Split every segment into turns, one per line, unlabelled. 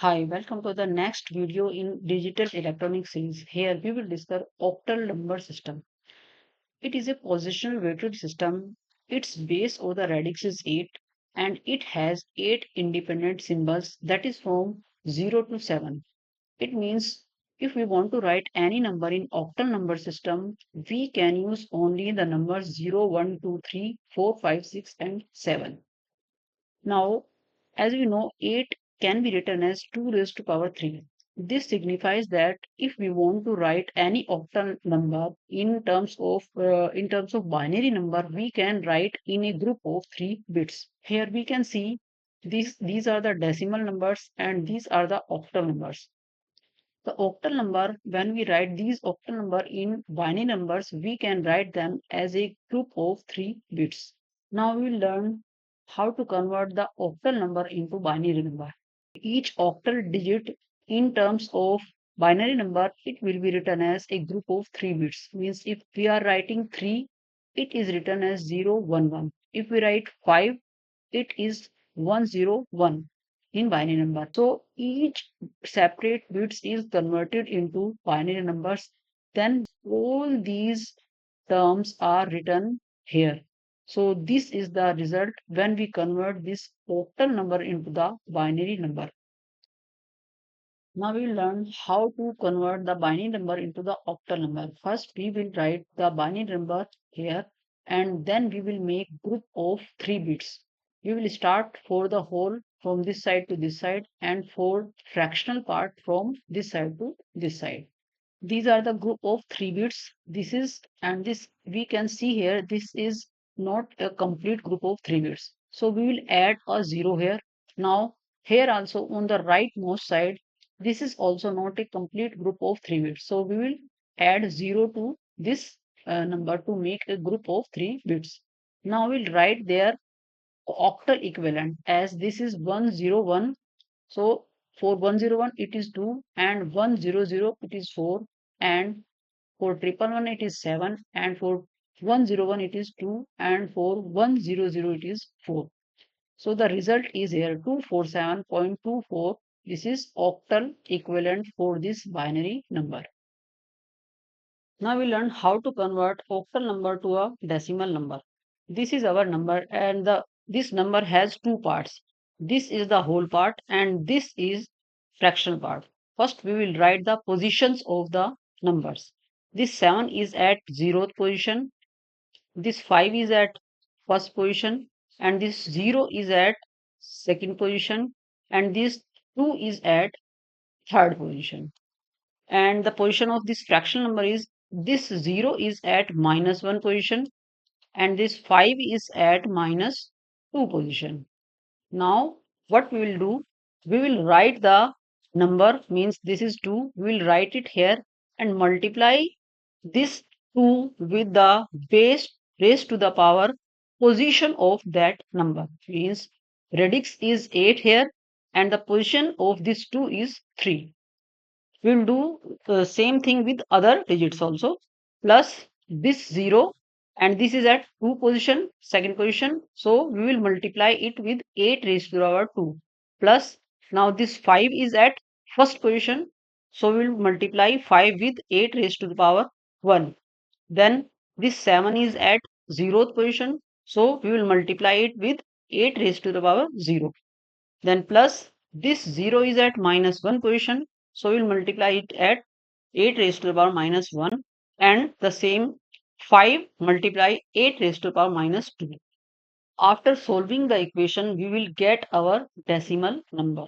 Hi, welcome to the next video in digital electronic series. Here we will discuss octal number system. It is a positional weighted system. Its base of the radix is 8 and it has 8 independent symbols that is from 0 to 7. It means if we want to write any number in octal number system, we can use only the numbers 0, 1, 2, 3, 4, 5, 6 and 7. Now, as we know, 8 can be written as 2 raised to power 3. This signifies that if we want to write any octal number in terms of binary number, we can write in a group of 3 bits. Here we can see these are the decimal numbers and these are the octal numbers. The octal number, when we write these octal number in binary numbers, we can write them as a group of 3 bits. Now we will learn how to convert the octal number into binary number. Each octal digit in terms of binary number, it will be written as a group of 3 bits. Means if we are writing 3, it is written as 011. If we write 5, it is 101 in binary number. So each separate bits is converted into binary numbers. Then all these terms are written here. So this is the result when we convert this octal number into the binary number. Now we will learn how to convert the binary number into the octal number. First, we will write the binary number here and then we will make group of 3 bits. We will start for the whole from this side to this side and for fractional part from this side to this side. These are the group of 3 bits. This is and this we can see here this is not a complete group of 3 bits. So we will add a 0 here. Now here also on the rightmost side this is also not a complete group of 3 bits. So we will add 0 to this number to make a group of 3 bits. Now we'll write their octal equivalent as this is 101. So for 101 it is 2 and 100 it is 4 and for 111 it is 7 and for 101 it is 2 and for 100 it is 4. So the result is here 247.24. This is octal equivalent for this binary number. Now we learn how to convert octal number to a decimal number. This is our number and this number has two parts. This is the whole part and this is fractional part. First we will write the positions of the numbers. This 7 is at 0th position, this 5 is at first position and this 0 is at second position and this 2 is at third position. And the position of this fractional number is this 0 is at minus 1 position and this 5 is at minus 2 position. Now what we will do, we will write the number means this is 2, we will write it here and multiply this 2 with the base raised to the power position of that number. Means radix is 8 here and the position of this 2 is 3. We'll do the same thing with other digits also. Plus this 0 and this is at 2 position, second position. So we will multiply it with 8 raised to the power 2. Plus now this 5 is at first position. So we will multiply 5 with 8 raised to the power 1. Then this 7 is at 0th position. So we will multiply it with 8 raised to the power 0. Then plus this 0 is at minus 1 position. So we'll multiply it at 8 raised to the power minus 1 and the same 5 multiply 8 raised to the power minus 2. After solving the equation, we will get our decimal number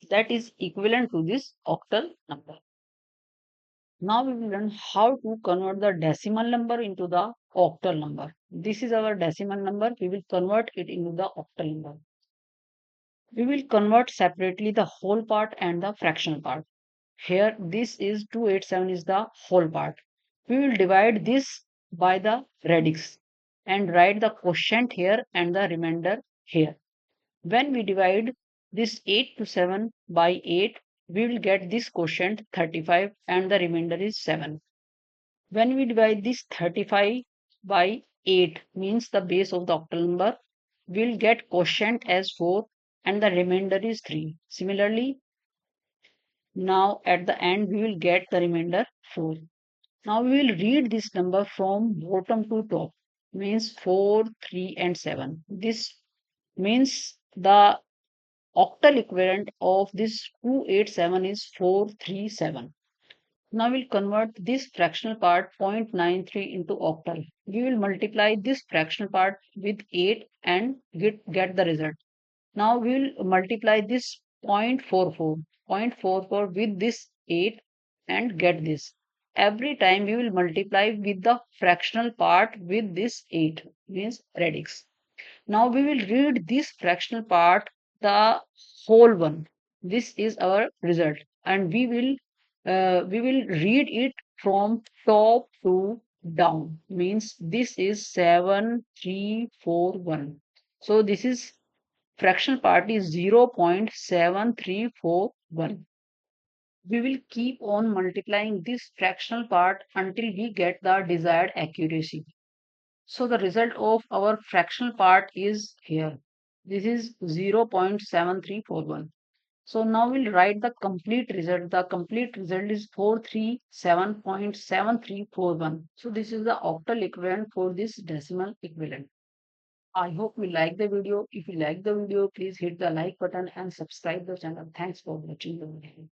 that is equivalent to this octal number. Now we will learn how to convert the decimal number into the octal number. This is our decimal number. We will convert it into the octal number. We will convert separately the whole part and the fractional part. Here this is 287 is the whole part. We will divide this by the radix and write the quotient here and the remainder here. When we divide this 8 to 7 by 8, we will get this quotient 35 and the remainder is 7. When we divide this 35 by 8 means the base of the octal number, we'll get quotient as 4 and the remainder is 3. Similarly, Now at the end we will get the remainder 4. Now we will read this number from bottom to top, means 4, 3 and 7. This means the octal equivalent of this 287 is 437. Now we'll convert this fractional part 0.93 into octal. We will multiply this fractional part with 8 and get the result. Now we will multiply this 0.44 with this 8 and get this. Every time we will multiply with the fractional part with this 8, means radix. Now we will read this fractional part, the whole one. This is our result, and we will read it from top to down. Means this is 7341. So this is fractional part is 0.7341. We will keep on multiplying this fractional part until we get the desired accuracy. So the result of our fractional part is here. This is 0.7341. So now we'll write the complete result. The complete result is 437.7341. So this is the octal equivalent for this decimal equivalent. I hope you like the video. If you like the video, please hit the like button and subscribe the channel. Thanks for watching the video.